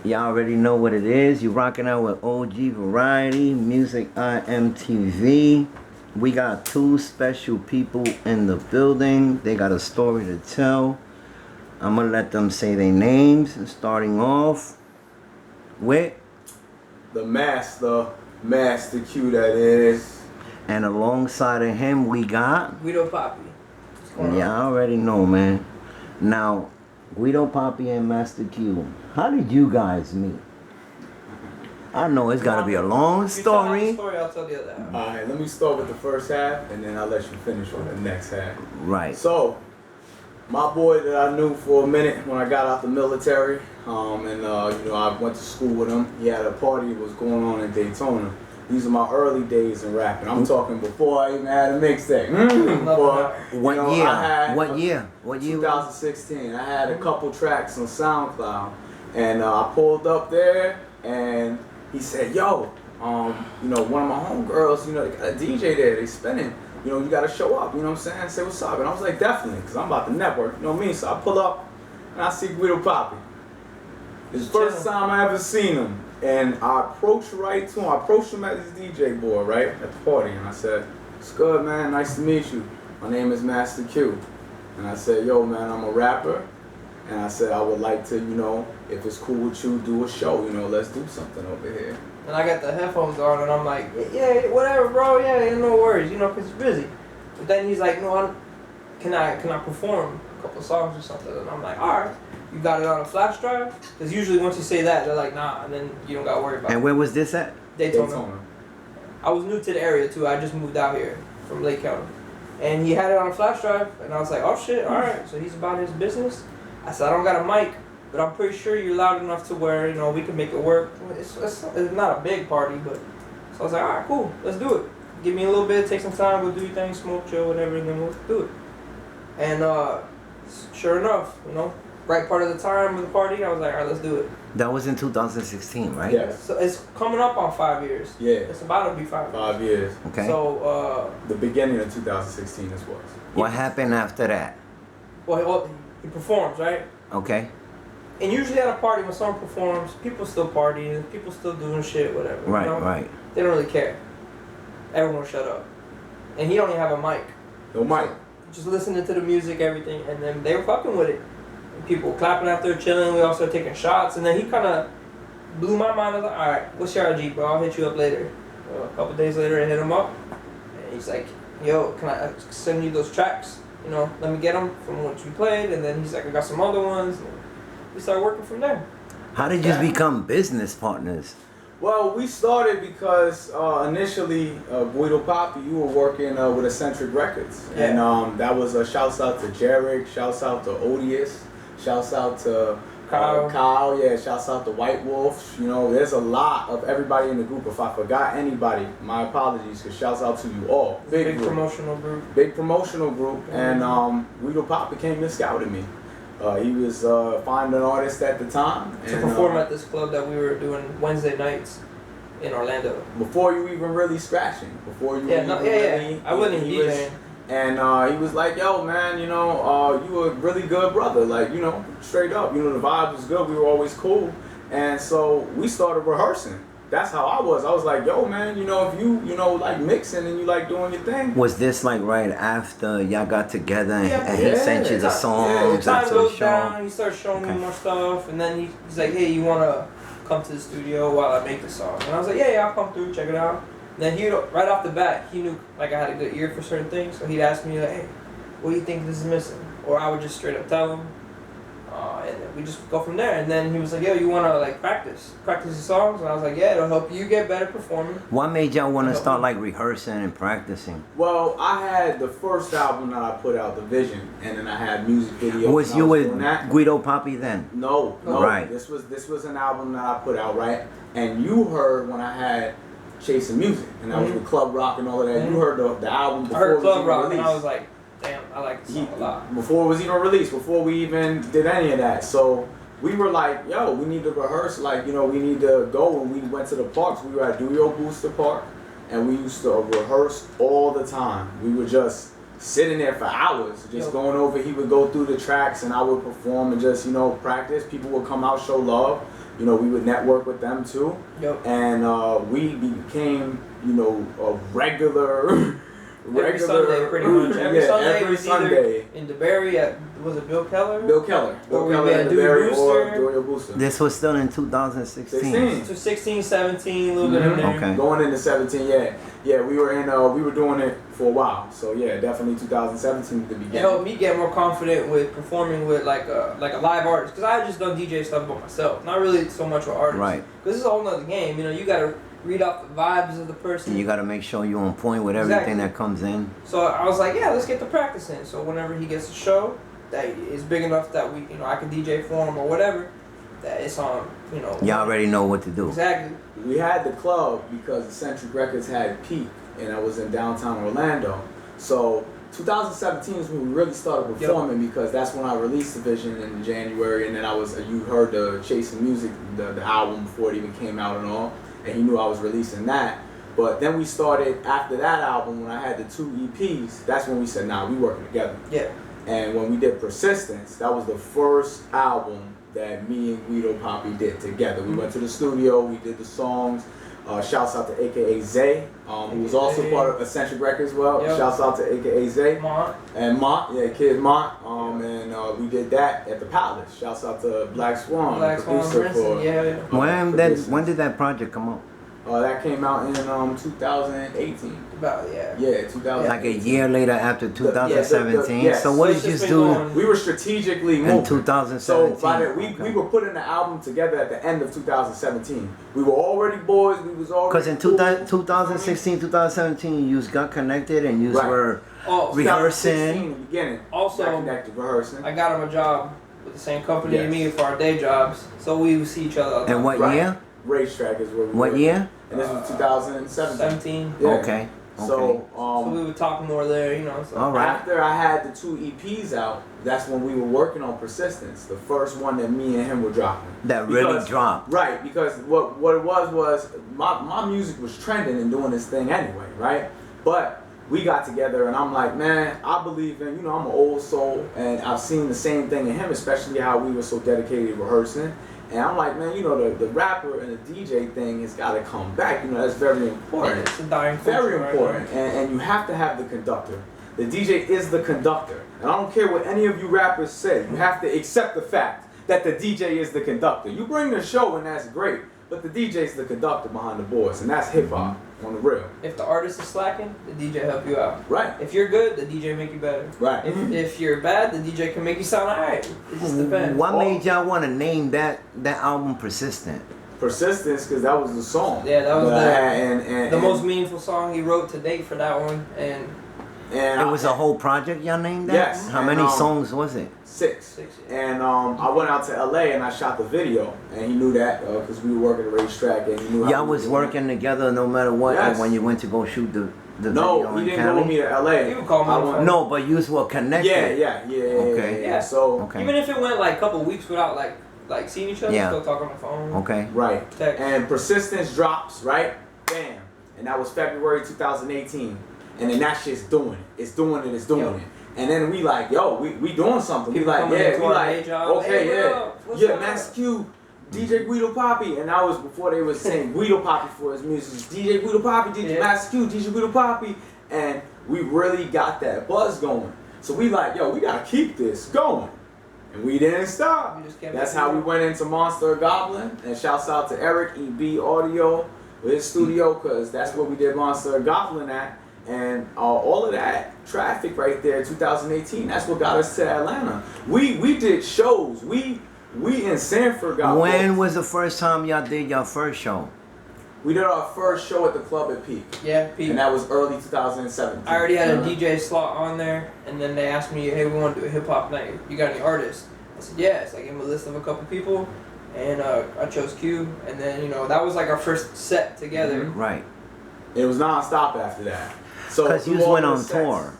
Y'all already know what it is. You rocking out with OGvariety, Music IMTV. We got two special people in the building. They got a story to tell. I'm gonna let them say their names. Starting off with the Masta Q that is. And alongside of him we got Guido Papi. Yeah, I already know, man. Now, Guido Papi and Masta Q, how did you guys meet? I know it's gotta be a long story. I'll tell the other half. Alright, let me start with the first half and then I'll let you finish with the next half. Right. So, my boy that I knew for a minute when I got out the military, I went to school with him. He had a party that was going on in Daytona. These are my early days in rapping. I'm talking before I even had a mixtape. What year? 2016. I had a couple tracks on SoundCloud, and I pulled up there, and he said, "Yo, one of my homegirls, they got a DJ there. They spinning. You gotta show up. You know what I'm saying? Say what's up." And I was like, "Definitely, cause I'm about to network. You know what I mean?" So I pull up, and I see Guido Papi. It's the first time I ever seen him. And I approached right to him. I approached him at his DJ board, right, at the party. And I said, "It's good, man. Nice to meet you. My name is Masta Q." And I said, "Yo, man, I'm a rapper. And I said, I would like to, if it's cool with you, do a show. Let's do something over here." And I got the headphones on, and I'm like, "Yeah, whatever, bro. Yeah, no worries, because he's busy." But then he's like, "No, can I perform a couple songs or something?" And I'm like, "All right. You got it on a flash drive?" Because usually once you say that, they're like, "Nah," and then you don't got to worry about it. And where was this at? Daytona. I was new to the area, too. I just moved out here from Lake County. And he had it on a flash drive, and I was like, "Oh, shit, all right." So he's about his business. I said, "I don't got a mic, but I'm pretty sure you're loud enough to where, we can make it work." It's not a big party, but... So I was like, "All right, cool. Let's do it. Give me a little bit, take some time, go do your thing, smoke, chill, whatever, and then we'll do it." And sure enough, right part of the time of the party, I was like, "All right, let's do it." That was in 2016, right? Yeah. So it's coming up on 5 years. Yeah. It's about to be 5 years. 5 years. Okay. So, the beginning of 2016 this was. What happened after that? Well, he performs, right? Okay. And usually at a party, when someone performs, people still partying, people still doing shit, whatever. Right, right. They don't really care. Everyone shut up. And he don't even have a mic. No mic. Just listening to the music, everything, and then they were fucking with it. And people clapping after, chilling. We all started taking shots, and then he kind of blew my mind. I was like, "All right, what's your IG, bro? I'll hit you up later." Well, a couple days later, I hit him up, and he's like, "Yo, can I send you those tracks? Let me get them from what you played." And then he's like, "I got some other ones." And we started working from there. How did you become business partners? Well, we started because initially, Guido Papi, you were working with Eccentric Records. Yeah. And that was a shouts out to Jarek, shouts out to Odious, shouts out to Kyle, yeah, shouts out to White Wolf. There's a lot of everybody in the group. If I forgot anybody, my apologies, because shouts out to you all. Big promotional group. Big promotional group. And Guido Papi came and scouted me. He was finding an artist at the time. To perform at this club that we were doing Wednesday nights in Orlando. Before you even really scratching. Before you really... I wasn't even DJing. And he was like, "Yo, man, you a really good brother. Like, straight up. The vibe was good. We were always cool." And so we started rehearsing. That's how I was. I was like, "Yo, man, if you, like mixing and you like doing your thing." Was this like right after y'all got together and he sent you the songs? Yeah, time goes down, he starts showing me more stuff, and then he's like, "Hey, you want to come to the studio while I make the song?" And I was like, "Yeah, I'll come through, check it out." And then right off the bat, he knew like I had a good ear for certain things, so he'd ask me like, "Hey, what do you think this is missing?" Or I would just straight up tell him. And then we just go from there. And then he was like, "Yo, you want to like practice the songs?" And I was like, "Yeah, it'll help you get better performing." What made y'all want to start like rehearsing and practicing? Well, I had the first album that I put out, The Vision, and then I had music videos. Was you with Guido Papi then? No. Right. This was an album that I put out, right? And you heard when I had Chasing Music, and that was with Club Rock and all of that. You heard the album before. I heard Club Rock, released. and I was like, "Damn, I like this song a lot." Before it was even released, before we even did any of that. So we were like, "Yo, we need to rehearse, like, we need to go." And we went to the parks. We were at Duyo Booster Park, and we used to rehearse all the time. We would just sitting there for hours, just Yo. going over. He would go through the tracks, and I would perform and just practice. People would come out, show love. We would network with them too, Yep. and we became a regular. Every Sunday, pretty much. Every Sunday every was Sunday. either in DeBerry at, was it Bill Keller? Bill Keller. Or Bill we Keller had and Dewey DeBerry Brewster. or Doyle Booster. This was still in 2016. 16. So 16, 17, a little bit in there. Okay. Going into 17, yeah, we were doing it for a while. So yeah, definitely 2017 at the beginning. It helped me get more confident with performing with like a live artist, because I had just done DJ stuff by myself, not really so much with artists. Right. Because this is a whole nother game. You gotta read off the vibes of the person. And you got to make sure you're on point with everything Exactly. that comes in. So I was like, yeah, let's get the practice in. So whenever he gets a show that is big enough that we, I can DJ for him or whatever, that it's on, You already know what to do. Exactly. We had the club because Eccentric Records had Peak, and I was in downtown Orlando. So 2017 is when we really started performing, because that's when I released the Vision in January, and then you heard the Chasing Music, the album before it even came out and all, and he knew I was releasing that. But then we started, after that album, when I had the 2 EPs, that's when we said, nah, we working together. Yeah. And when we did Persistence, that was the first album that me and Guido Papi did together. We went to the studio, we did the songs. Shouts out to AKA Zay, who was also part of Eccentric Records as well. Yep. Shouts out to AKA Zay. Mont. And Mont, Kid Mont. And we did that at the Palace. Shouts out to Black Swan, Black Swan, producer for yeah. When did that project come out? that came out in 2018. About, yeah. Yeah, 2018. Like a year later after 2017. yes. So what So did it's you just been do going- We were strategically moving. in 2017? So by the, we were putting the album together at the end of 2017. We were already boys. We was already. Because in 2016, 2017, you got connected and you Right. were Oh, rehearsing. 2016 in the beginning. Also, got connected rehearsing. I got him a job with the same company Yes. as me for our day jobs, so we would see each other all the And time. what Right. year? Racetrack is where we What were. year? And this was 2017. 17. Yeah. Okay. So, So we would talk more there, So. All right. after I had the 2 EPs out, that's when we were working on Persistence, the first one that me and him were dropping. That really Because- dropped. Right, because what it was my music was trending and doing this thing anyway, right? But we got together and I'm like, man, I believe in, I'm an old soul, and I've seen the same thing in him, especially how we were so dedicated to rehearsing. And I'm like, man, the rapper and the DJ thing has got to come back. That's very important. It's a dying culture Very right important. And you have to have the conductor. The DJ is the conductor. And I don't care what any of you rappers say. You have to accept the fact that the DJ is the conductor. You bring the show and that's great, but the DJ is the conductor behind the boards, and that's hip hop on the real. If the artist is slacking, the DJ help you out. Right. If you're good, the DJ make you better. Right. If you're bad, the DJ can make you sound alright. It just depends. What made y'all want to name that album Persistent? Persistence, because that was the song. Yeah, that was I had, and the most meaningful song he wrote to date for that one, and And It was a whole project y'all named that? Yes. How And, many songs was it? 6. 6. And I went out to LA and I shot the video, and he knew that because we were working the racetrack, and he knew how Y'all we was were doing working together no matter what, Yes. and when you went to go shoot the it. video No, he in didn't go with me Cali? to LA. He would call me I on the went- phone. No, but you were connected. Okay. Yeah. So Okay. Even if it went like a couple weeks without like seeing each other, Yeah. still talk on the phone. Okay. right. Text. And Persistence drops, right? Bam. And that was February 2018. And then that shit's doing it. It's doing it. It's doing Yo. it. And then we like, yo, we doing something. We People like, coming yeah, into we our like, day job. okay, Hey, yeah. bro, what's Yeah, up? Masta Q, DJ Guido Papi. And that was before they was saying Guido Papi for his music. DJ Guido Papi, DJ Yeah. Masta Q, DJ Guido Papi. And we really got that buzz going. So we like, yo, we gotta keep this going. And we didn't stop. We just kept That's it how we going. went into Monster Goblin. And shouts out to Eric, EB Audio, with his studio, because that's where we did Monster Goblin at. And all of that traffic right there, 2018, that's what got us to Atlanta. We did shows. We in Sanford got When booked. was the first time y'all did your first show? We did our first show at the club at Peak. Yeah, Pete. And that was early 2017. I already had a DJ slot on there, and then they asked me, hey, we want to do a hip hop night. You got any artists? I said, yes. I gave them a list of a couple people, and I chose Q. And then, that was like our first set together. Mhm. Right. It was non-stop after that. So Because through you all went the on sets- tour.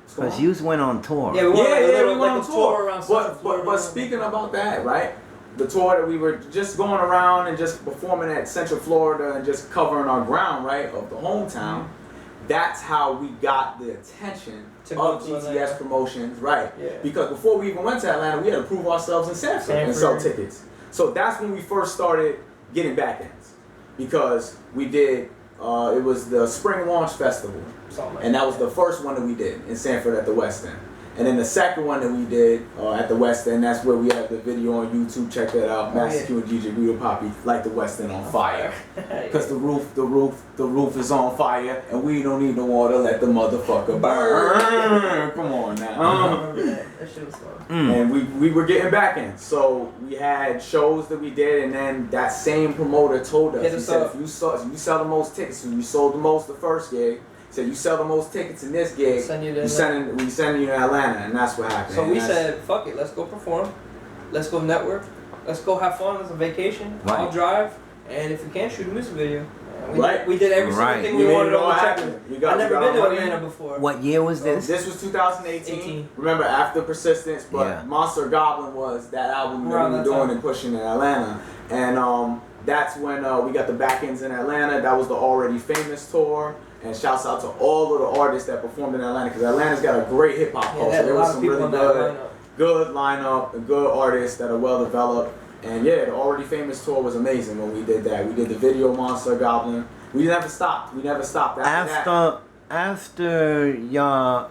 What's going Because on? you went on tour. Yeah, we went Yeah, on like a we little, went like on a tour around Central But Florida. speaking about that, right? The tour that we were just going around and just performing at Central Florida and just covering our ground, right, of the hometown. That's how we got the attention of GTS Promotions, right? Yeah. Because before we even went to Atlanta, we had to prove ourselves in Sanford and sell tickets. So that's when we first started getting back ends. Because we did, it was the Spring Launch Festival. And that was the first one that we did in Sanford at the West End. And then the second one that we did at the West End, that's where we have the video on YouTube. Check that out. Masta Q and DJ Guido Papi light the West End on fire. Because the roof is on fire, and we don't need no water. Let the motherfucker burn. Come on now. That shit was fun. And we were getting back in. So we had shows that we did, and then that same promoter told us, he said, if you sell the most tickets, you sold the most the first gig. Said you sell the most tickets in this gig, we send you to Atlanta, and that's what happened. So we said, fuck it, let's go perform, let's go network, let's go have fun, it's a vacation, I'll drive, and if we can, shoot a music video. We did every single thing we wanted on the checklist. I've never been to Atlanta before. What year was this? This was 2018. Remember, after Persistence, but Monster Goblin was that album that we were doing and pushing in Atlanta. And that's when we got the back ends in Atlanta. That was the Already Famous tour. And shouts out to all of the artists that performed in Atlanta, because Atlanta's got a great hip hop culture. There was some really good lineup and good artists that are well developed. And yeah, the Already Famous tour was amazing when we did that. We did the video Monster Goblin. We never stopped. We never stopped after y'all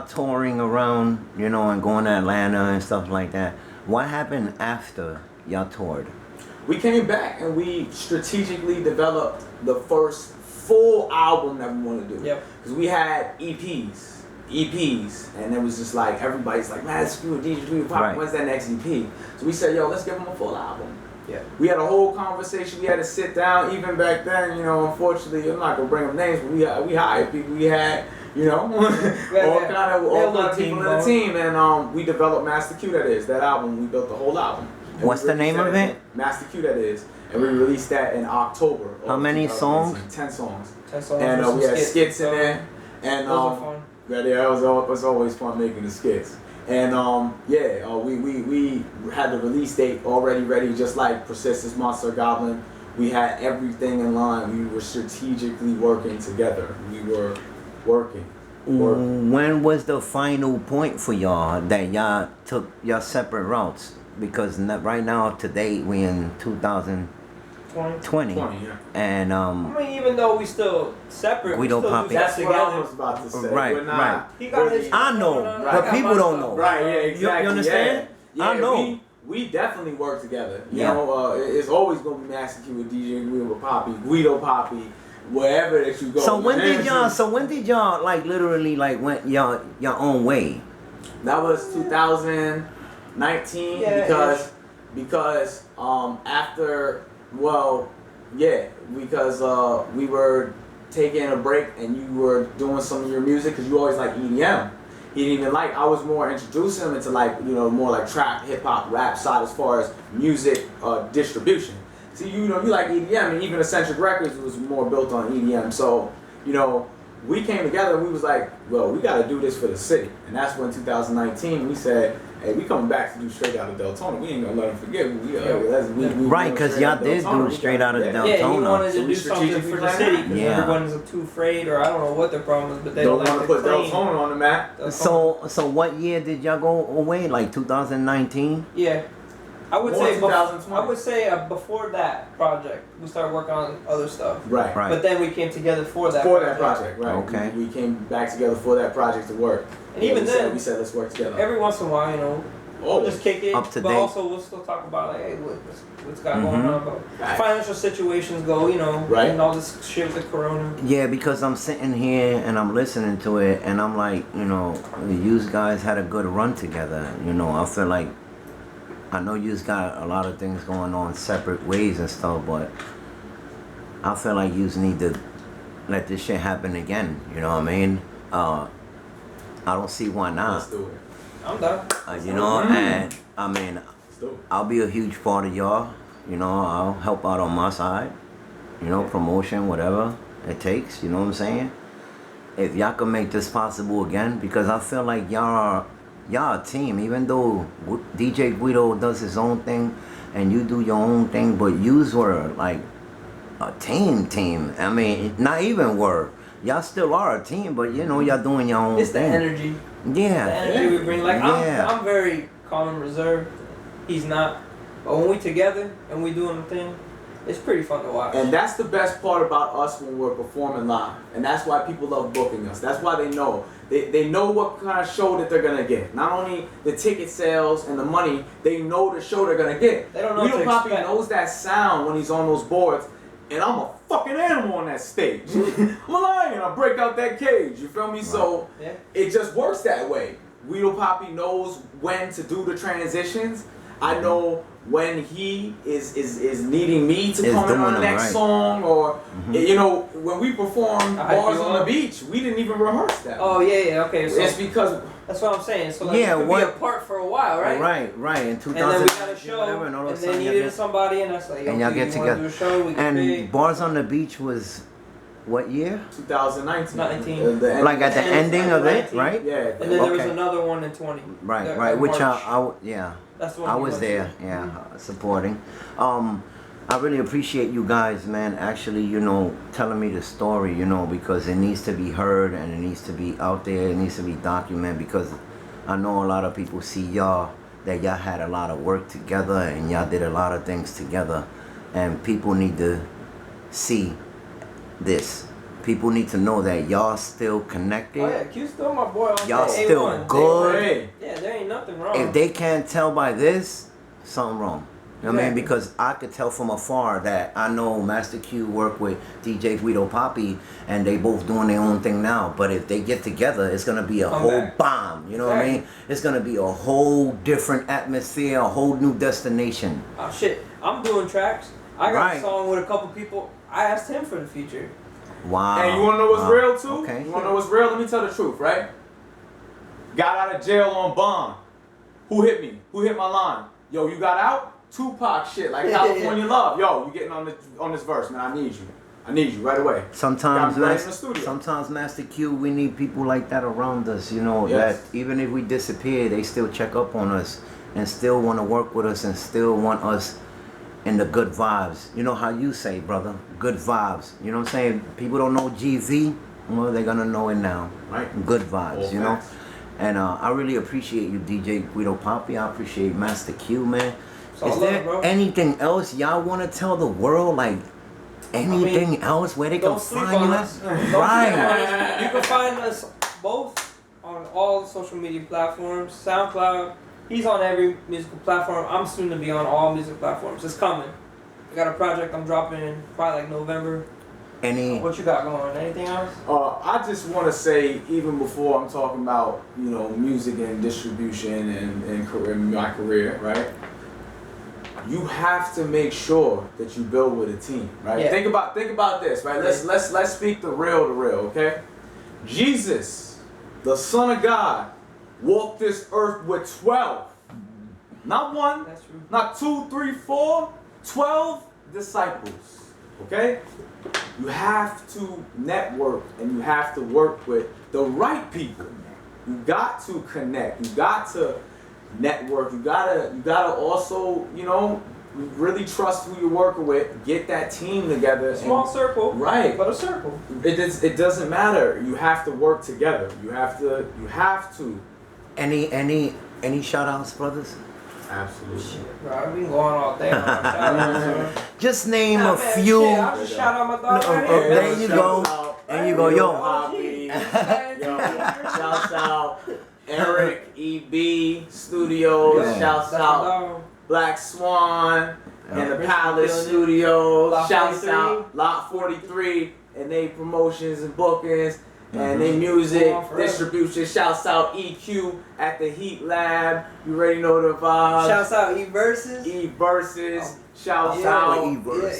touring around, you know, and going to Atlanta and stuff like that. What happened after y'all toured? We came back and we strategically developed the first full album that we want to do. Because we had EPs, and it was just like, everybody's like, man, screw DJ Guido Papi, when's that next EP? So we said, yo, let's give them a full album. We had a whole conversation. We had to sit down. Even back then, you know, unfortunately, I'm not gonna bring up names, but we hired people. We had, you know, all kind of people in the team, and we developed Masta Q. That album. We built the whole album. And what's the name of it? Masta Q. And we released that in October. How many songs? 10 songs. 10 songs. And we had skits in there. And those were fun. Yeah, it was always fun making the skits. And we had the release date already ready, just like Persistence, Monster Goblin. We had everything in line. We were strategically working together. We were working. When was the final point for y'all that y'all took your separate routes? Because right now, today, we in 2020. And I mean, even though we still separate, Guido Papi. That's what I was about to say. Right. He got his I know, but people don't know. Right, yeah, exactly. You understand? Yeah, I know. We definitely work together. You know, it's always gonna be Masta Q with DJ Guido Papi, wherever that you go. So when did y'all like literally like went your own way? That was 2019 because after because we were taking a break and you were doing some of your music because you always like EDM. He didn't even like. I was more introducing him into like, you know, more like trap, hip hop, rap side as far as music distribution. See, you know, you like EDM, and even Eccentric Records was more built on EDM. So, you know, we came together and we was like, well, we got to do this for the city. And that's when 2019 we said, hey, we coming back to do Straight Out of Deltona. We ain't gonna let them forget. Right, because y'all did do Straight Out of Deltona. Yeah, you wanted to do something for the city because everyone's too afraid, or I don't know what their problem is, but they don't want to put Deltona on the map. So what year did y'all go away? Like 2019? Yeah. I would say before that project, we started working on other stuff. Right. But then we came together for that project. Right. Okay. We came back together for that project to work. And even then, we said let's work together. Every once in a while, you know, we'll just kick it. Up to but date. Also, we'll still talk about like, hey, what's got going on, but financial situations go, you know, and all this shit with the corona. Yeah, because I'm sitting here and I'm listening to it, and I'm like, you know, you guys had a good run together. You know, I feel like. I know you've got a lot of things going on separate ways and stuff, but I feel like you need to let this shit happen again. You know what I mean? I don't see why not. Let's do it. I'm done. You know, and I mean, I'll be a huge part of y'all. You know, I'll help out on my side. You know, promotion, whatever it takes. You know what I'm saying? If y'all can make this possible again, because I feel like y'all a team, even though DJ Guido does his own thing and you do your own thing, but yous were like a team. I mean, not even were. y'all still are a team, but you know y'all doing your own It's the thing. energy. Yeah. The energy we bring. Like Yeah. I'm very calm and reserved. He's not. But when we together and we doing the thing, it's pretty fun to watch. And that's the best part about us when we're performing live. And that's why people love booking us. That's why they know. They know what kind of show that they're going to get. Not only the ticket sales and the money, they know the show they're going to get. They don't know Guido what to Papi expect. knows that sound when he's on those boards. And I'm a fucking animal on that stage. I'm a lion. I break out that cage. You feel me? Right. So yeah. It just works that way. Guido Papi knows when to do the transitions. I know when he is needing me to come in on the next song, or you know, when we perform Bars on the Beach, we didn't even rehearse that. Oh yeah, okay. So it's because that's what I'm saying. So like, yeah, we could be apart for a while, right? Right. In 2000, and then we got a show, whatever, and then you needed somebody, and that's like, and y'all get together. Do a show, we get and paid. Bars on the Beach was what year? 2019. Like at the ending of it, right? Yeah. And then there was another one in 20. Right. Which yeah. That's the one I was there, supporting. I really appreciate you guys, man, actually, you know, telling me the story, you know, because it needs to be heard and it needs to be out there, it needs to be documented, because I know a lot of people see y'all, that y'all had a lot of work together and y'all did a lot of things together, and people need to see this. People need to know that y'all still connected. Oh yeah, Q's still my boy. Y'all still A1. good. Yeah, there ain't nothing wrong. If they can't tell by this, something wrong. You know what I mean? Because I could tell from afar that I know Masta Q worked with DJ Guido Papi, and they both doing their own thing now. But if they get together, it's gonna be a whole bomb. You know what I mean? It's gonna be a whole different atmosphere, a whole new destination. Oh shit, I'm doing tracks. I got a song with a couple people. I asked him for the feature. Wow. And you wanna know what's real too? Okay. You wanna know what's real? Let me tell the truth, right? Got out of jail on bond. Who hit me? Who hit my line? Yo, you got out? Tupac shit, like California Love. Yo, you getting on this verse, man. I need you right away. Sometimes Masta Q, we need people like that around us, you know, that even if we disappear, they still check up on us and still want to work with us and still want us in the good vibes. You know how you say, brother, good vibes. You know what I'm saying? People don't know GV, well, they're gonna know it now. Right. Good vibes, you know? And I really appreciate you, DJ Guido Papi. I appreciate Masta Q, man. Is there anything else y'all want to tell the world? Like anything else where they can find us? Right. You can find us both on all social media platforms. SoundCloud. He's on every musical platform. I'm soon to be on all music platforms. It's coming. I got a project I'm dropping in probably like November. What you got going on? Anything else? I just want to say, even before I'm talking about, you know, music and distribution and my career, right? You have to make sure that you build with a team, right? Yeah. Think about this, right? Let's speak the real, okay? Jesus, the Son of God, walked this earth with 12. Not one, not 2, 3, 4, 12 disciples. Okay? You have to network and you have to work with the right people. You got to connect. You got to network. You gotta also, you know, really trust who you're working with. Get that team together. Small circle, right? But a circle. It doesn't matter. You have to work together. You have to. Any shout outs, brothers? Absolutely. Shit, bro, I've been going all day on my shout-outs. Just name a few. Shit, I'll just shout out my dog right here. There you go. And you go, yo. Shouts out Eric EB Studios. Shouts out Black Swan and the Palace Studios. Shouts out Lot 43 and they promotions and bookings. And they music, distribution. Shouts out EQ at the Heat Lab. You already know the vibes. Shouts out E-Versus. Shouts out.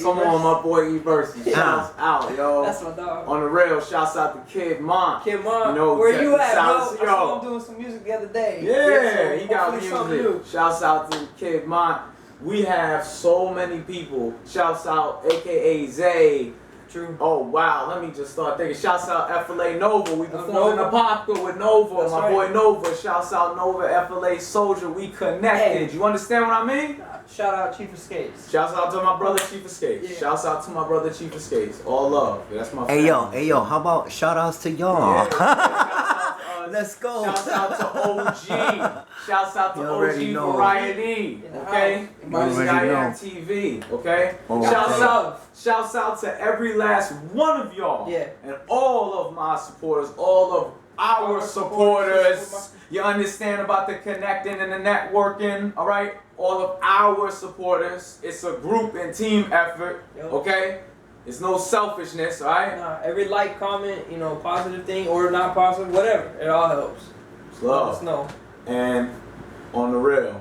Come on, my boy E-Versus. Shouts out, yo. That's my dog. On the rail, shouts out to Kid Mon. Kid Mon. You know, where you at, bro? I yo. saw him doing some music the other day. Yeah, he got music. Shouts out to Kid Mon. We have so many people. Shouts out, AKA Zay. True. Oh wow, let me just start thinking. Shouts out FLA Nova. We performed in the Popka with Nova. That's my boy Nova. Shouts out Nova, FLA Soldier. We connected. You understand what I mean? Shout out Chief of Skates. Shouts out to my brother Chief of Skates. Yeah. Shouts out to my brother Chief of Skates. All love. That's my Hey family. yo, how about shout outs to y'all? Yeah, Let's go. Shouts out to OG. Shouts out to You already know. OGvariety. Okay? You already know. TV. Okay? Oh, Shouts out to every last one of y'all. Yeah. And all of my supporters, all of our supporters. You understand about the connecting and the networking, all right? All of our supporters. It's a group and team effort, Yep. okay? It's no selfishness, all right? Nah, every like, comment, you know, positive thing or not positive, whatever, it all helps. It's Let love. us know. And on the real,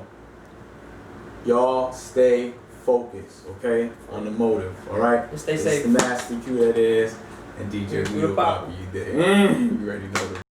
y'all stay focused, okay? On the motive, all right? And stay It's safe. the Masta Q that is, and DJ Guido Guido Papi. Papi. You already know the